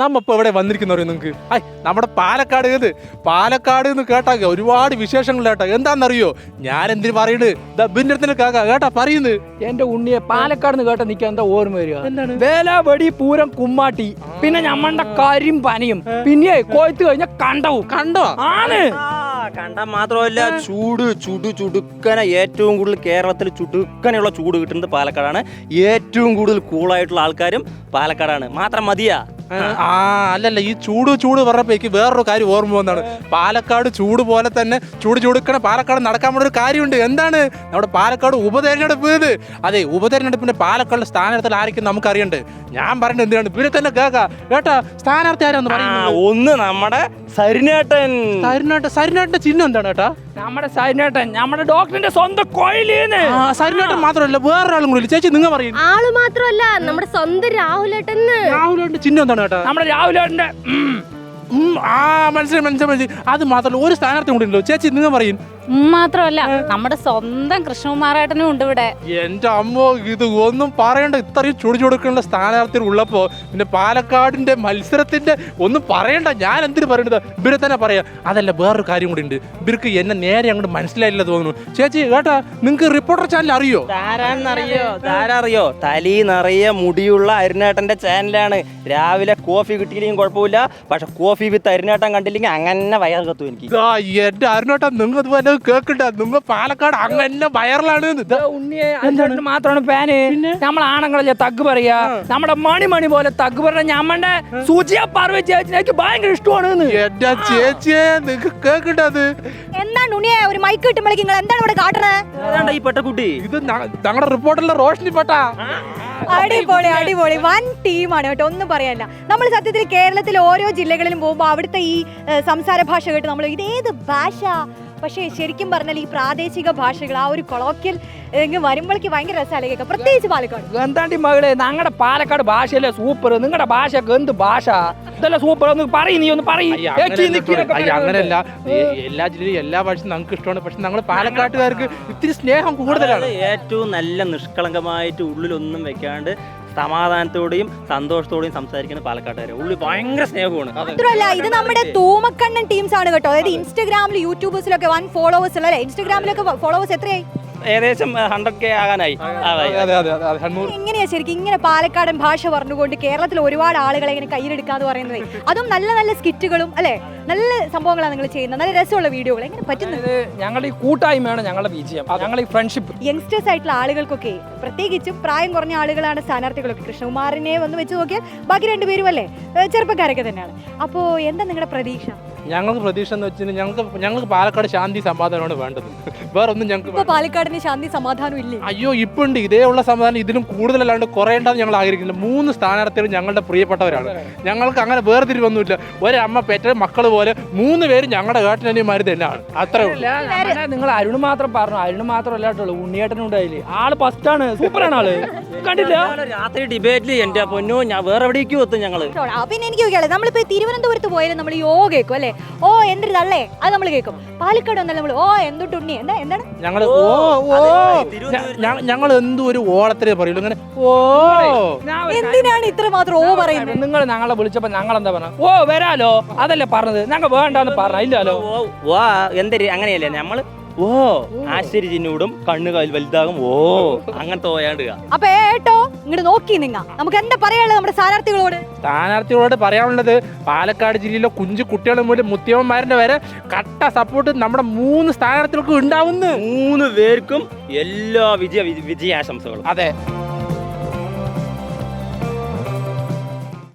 നമ്മ ഇപ്പൊ എവിടെ വന്നിരിക്കുന്നറിയോ നിങ്ങക്ക്? നമ്മുടെ പാലക്കാട് എന്ന് കേട്ടാ ഒരുപാട് വിശേഷങ്ങൾ കേട്ടാ. എന്താണെന്നറിയോ? ഞാൻ എന്തിനു പറയുന്നത് ബിന്റെ അടുത്ത് കേട്ടാ പറയുന്നത്. എന്റെ ഉണ്ണിയെ പാലക്കാട് കേട്ടാ നിൽക്കാൻ എന്താ ഓർമ്മ വരിക? എന്താണ്? വേലാവടി പൂരം കുമ്മാട്ടി, പിന്നെ ഞമ്മണ്ട കരിയും പനിയും, പിന്നെ കോയത്ത് കഴിഞ്ഞ കണ്ടോ ആണ്. കണ്ടാൽ മാത്രമല്ല ചുടുക്കന ഏറ്റവും കൂടുതൽ കേരളത്തിൽ ചുടുക്കനെയുള്ള ചൂട് കിട്ടുന്നത് പാലക്കാടാണ്. ഏറ്റവും കൂടുതൽ കൂളായിട്ടുള്ള ആൾക്കാരും പാലക്കാടാണ്. മാത്രം മതിയാ? അല്ലല്ല, ഈ ചൂട് പറഞ്ഞപ്പോ എനിക്ക് വേറൊരു കാര്യം ഓർമ്മ വന്നാണ്. പാലക്കാട് ചൂട് പോലെ തന്നെ ചുടുക്കണ പാലക്കാട് നടക്കാൻ പോണ ഒരു കാര്യമുണ്ട്. എന്താണ്? നമ്മുടെ പാലക്കാട് ഉപതെരഞ്ഞെടുപ്പ്. അതെ, ഉപതെരഞ്ഞെടുപ്പിന്റെ പാലക്കാട് സ്ഥാനാർത്ഥി ആയിരിക്കും നമുക്കറിയണ്ടേ. ഞാൻ പറഞ്ഞത് എന്തിനാണ് പിന്നെ തന്നെ കേട്ടാ സ്ഥാനാർത്ഥി ആരാന്ന് പറയുന്നത്? ഒന്ന് നമ്മുടെ സരിനേട്ടൻ. സരിനേട്ടന്റെ ചിഹ്നം എന്താണ് കേട്ടാ? നമ്മുടെ സരിനേട്ടൻ നമ്മുടെ ഡോക്ടറിന്റെ സ്വന്തം കോയിലേന്ന്. സരിനേട്ടൻ മാത്രമല്ല വേറൊരാളും കൂടി. ചേച്ചി നിങ്ങൾ പറയും. ആള് മാത്രമല്ല, നമ്മുടെ സ്വന്തം രാഹുലേട്ടന്റെ ചിഹ്നം എന്താണ് കേട്ടാ? നമ്മുടെ രാഹുലേട്ടന്റെ മനസ്സിലായി. അത് മാത്രമല്ല ഒരു സ്ഥാനാർത്ഥി കൂടി ഉണ്ടല്ലോ. ചേച്ചി നിങ്ങൾ പറയും. മാത്രമല്ല നമ്മുടെ സ്വന്തം കൃഷ്ണകുമാറേട്ടനും ഉണ്ട് ഇവിടെ. എന്റെ അമ്മോ, ഇത് ഒന്നും പറയണ്ട. ഇത്രയും ചുടുക്കുന്ന സ്ഥാനാർത്ഥികൾ ഉള്ളപ്പോ പിന്നെ പാലക്കാടിന്റെ മത്സരത്തിന്റെ ഒന്നും പറയണ്ട. ഞാൻ എന്തിനു പറയണത്? ഇവരെ തന്നെ പറയാം. അതല്ല, വേറൊരു കാര്യം കൂടി ഉണ്ട്. ഇവർക്ക് എന്നെ നേരെ അങ്ങോട്ട് മനസ്സിലായില്ല തോന്നുന്നു. ചേച്ചി കേട്ടാ, നിങ്ങൾക്ക് റിപ്പോർട്ടർ ചാനൽ അറിയോ? അറിയോ? തലി നിറയെ മുടിയുള്ള അരുണേട്ടന്റെ ചാനലാണ്. രാവിലെ കോഫി കിട്ടിയില്ലെങ്കിൽ കുഴപ്പമില്ല, പക്ഷെ കോഫി വിത്ത് അരുണേട്ടൻ കണ്ടില്ലെങ്കിൽ അങ്ങനെ വയർ കത്തും എനിക്ക്. എന്റെ അരുണേട്ടൻ, നിങ്ങൾ ഇതുപോലെ കേൾക്കണ്ട. നിങ്ങൾ പാലക്കാട് അങ്ങനെ വൈറലാണ്. ഉണ്ണിയെ മാത്രമാണ് ഫാന്. നമ്മൾ ആണുങ്ങളല്ലേ തഗ് പറയാ. നമ്മുടെ മണി പോലെ തഗ് പറഞ്ഞ ഞമ്മന്റെ സൂചിയ പാർവതി ചേച്ചിക്ക് ഭയങ്കര ഇഷ്ടമാണ്. എന്റെ ചേച്ചിയെ നിങ്ങൾക്ക് കേൾക്കണ്ടത് എന്താണ് ഉണ്ണിയെ ഒരു മൈക്ക് കിട്ടുമ്പോഴേക്കും നിങ്ങൾ എന്താണ് ഇവിടെ കാട്ടണത്? ഈ പെട്ടക്കുട്ടി ഇത് ഞങ്ങളുടെ റിപ്പോർട്ടറിലെ റോഷനി പെട്ടാ. അടിപൊളി വൻ ടീമാണ് കേട്ടോ, ഒന്നും പറയാനില്ല. നമ്മൾ സത്യത്തിൽ കേരളത്തിൽ ഓരോ ജില്ലകളിലും പോകുമ്പോൾ അവിടുത്തെ ഈ സംസാര ഭാഷ കേട്ട് നമ്മൾ ഇതേത് ഭാഷ, പക്ഷേ ശരിക്കും പറഞ്ഞാൽ ഈ പ്രാദേശിക ഭാഷകൾ ആ ഒരു കൊളോക്കിയൽ വരുമ്പോഴേക്ക് ഭയങ്കര രസമല്ലേ കേൾക്കാം, പ്രത്യേകിച്ച് പാലക്കാട്. എന്താണ്ടി മകളെ, ഞങ്ങളുടെ പാലക്കാട് ഭാഷയല്ലേ സൂപ്പർ. നിങ്ങളുടെ ഭാഷയൊക്കെ എന്ത് ഭാഷ ഇതല്ല സൂപ്പർ. ഒന്ന് പറയും, നീ ഒന്ന് പറയും. അങ്ങനെയല്ല, എല്ലാ ജില്ലയിലും എല്ലാ ഭാഷയും നമുക്ക് ഇഷ്ടമാണ്. പക്ഷെ ഞങ്ങൾ പാലക്കാട്ടുകാർക്ക് ഇത്തിരി സ്നേഹം കൂടുതലാണ്. ഏറ്റവും നല്ല നിഷ്കളങ്കമായിട്ട് ഉള്ളിലൊന്നും വെക്കാണ്ട് സമാധാനത്തോടെയും സന്തോഷത്തോടെയും സംസാരിക്കുന്ന പാലക്കാട്ടുകാരെ ഉള്ളിൽ ഭയങ്കര സ്നേഹമാണ്. മാത്രമല്ല, ഇത് നമ്മുടെ തൂമക്കണ്ണൻ ടീംസ് ആണ് കേട്ടോ. അതായത് ഇൻസ്റ്റഗ്രാമിൽ യൂട്യൂബേഴ്സിലൊക്കെ വൻ ഫോളോവേഴ്സ് ഉള്ളല്ലേ. ഇൻസ്റ്റഗ്രാമിലൊക്കെ ഫോളോവേഴ്സ് എത്രയായി? ഏകദേശം 100K ആകാനായി. എങ്ങനെയാ ശരിക്കും ഇങ്ങനെ പാലക്കാടൻ ഭാഷ പറഞ്ഞുകൊണ്ട് കേരളത്തിൽ ഒരുപാട് ആളുകളെ ഇങ്ങനെ കയ്യിലെടുക്കാന്ന് പറയുന്നത്? അതും നല്ല നല്ല സ്കിറ്റുകളും അല്ലെ, നല്ല സംഭവങ്ങളാണ് നിങ്ങൾ ചെയ്യുന്നത്, നല്ല രസമുള്ള വീഡിയോകൾ. എങ്ങനെ പറ്റുന്നത്? ഞങ്ങളുടെ ഈ കൂട്ടായ്മയാണ് ഞങ്ങളുടെ വിജയം, ഞങ്ങളുടെ ഈ ഫ്രണ്ട്ഷിപ്പ്. യങ്സ്റ്റേഴ്സ് ആയിട്ടുള്ള ആളുകൾക്കൊക്കെ, പ്രത്യേകിച്ചും പ്രായം കുറഞ്ഞ ആളുകളാണ് സ്ഥാനാർത്ഥികളൊക്കെ. കൃഷ്ണകുമാറിനെ വന്ന് വെച്ച് നോക്കിയാൽ ബാക്കി രണ്ടുപേരും അല്ലേ ചെറുപ്പക്കാരൊക്കെ തന്നെയാണ്. അപ്പോൾ എന്താ നിങ്ങളുടെ പ്രതീക്ഷ? ഞങ്ങൾക്ക് പ്രതീക്ഷ എന്ന് വെച്ചാൽ ഞങ്ങൾക്ക് പാലക്കാട് ശാന്തി സമാധാനമാണ് വേണ്ടത്. വേറെ ഒന്നും ഞങ്ങൾക്ക് പാലക്കാടിന് ശാന്തി സമാധാനം ഇല്ലേ? അയ്യോ, ഇപ്പൊ ഉണ്ട്. ഇതേ ഉള്ള സമാധാനം ഇതിലും കൂടുതലല്ലാണ്ട് കുറയേണ്ടെന്ന് ഞങ്ങൾ ആഗ്രഹിക്കുന്നില്ല. 3 സ്ഥാനാർത്ഥികളും ഞങ്ങളുടെ പ്രിയപ്പെട്ടവരാണ്. ഞങ്ങൾക്ക് അങ്ങനെ വേർതിരിവൊന്നുമില്ല. ഒരമ്മ പെറ്റ മക്കൾ പോലെ 3 പേരും ഞങ്ങളുടെ ഏട്ടനനിയന്മാർ തന്നെയാണ്. അത്രേ ഉള്ളൂ. നിങ്ങൾ അരുണ് മാത്രം പറഞ്ഞു, അരുണ് മാത്രമല്ലാട്ടുള്ളൂ, ഉണ്ണിയേട്ടനും ഉണ്ടായില്ലേ. ആള് ഫസ്റ്റാണ്, സൂപ്പറാണ് ആള്. കണ്ടില്ല രാത്രി ഡിബേറ്റിൽ എന്റെ പൊന്നോ, ഞാൻ വേറെ എവിടേക്കും എത്തും ഞങ്ങള്. പിന്നെ എനിക്ക് ചോദിക്കാനുള്ളത്, നമ്മളിപ്പോ തിരുവനന്തപുരത്ത് പോയാലും നമ്മൾ യോഗ കേൾക്കും അല്ലേ? ഓ എന്തൊരു തള്ളേ, അത് നമ്മൾ കേൾക്കും. പാലക്കാട് വന്നാൽ നമ്മൾ ഓ എന്തൊട്ട് ഉണ്ണി എന്താണ് ഞങ്ങൾ എന്തോ ഒരു ഓളത്തിലേ പറയുള്ളൂ. ഇങ്ങനെ ഓ എന്തിനാണ് ഇത്ര മാത്രം ഓ പറയുന്നത്? നിങ്ങൾ ഞങ്ങളെ വിളിച്ചപ്പോ ഞങ്ങൾ എന്താ പറഞ്ഞ? ഓ വരാലോ, അതല്ലേ പറഞ്ഞത്. ഞങ്ങൾ വേണ്ടാന്ന് പറഞ്ഞ ഇല്ലാലോ. വാ എന്തൊരു അങ്ങനെയല്ലേ നമ്മള്. ഓ ആശ്ചര്യചിഹ്നോടും കണ്ണുകാൽ വലുതാകും. ഓ അങ്ങനത്തെ പോയാണ്ട്. അപ്പൊ ഏട്ടോ ഇങ്ങോട്ട് നോക്കി നമുക്ക് എന്താ പറയാനുള്ളത് നമ്മുടെ സ്ഥാനാർത്ഥികളോട് പറയാനുള്ളത്? പാലക്കാട് ജില്ലയിലെ കുഞ്ഞു കുട്ടികളും മുതൽ മുത്തിയമ്മമാരുടെ വരെ കട്ട സപ്പോർട്ട് നമ്മുടെ 3 സ്ഥാനാർത്ഥികൾക്കും ഉണ്ടാവുന്നു. 3 പേർക്കും എല്ലാ വിജയാശംസകളും. അതെ.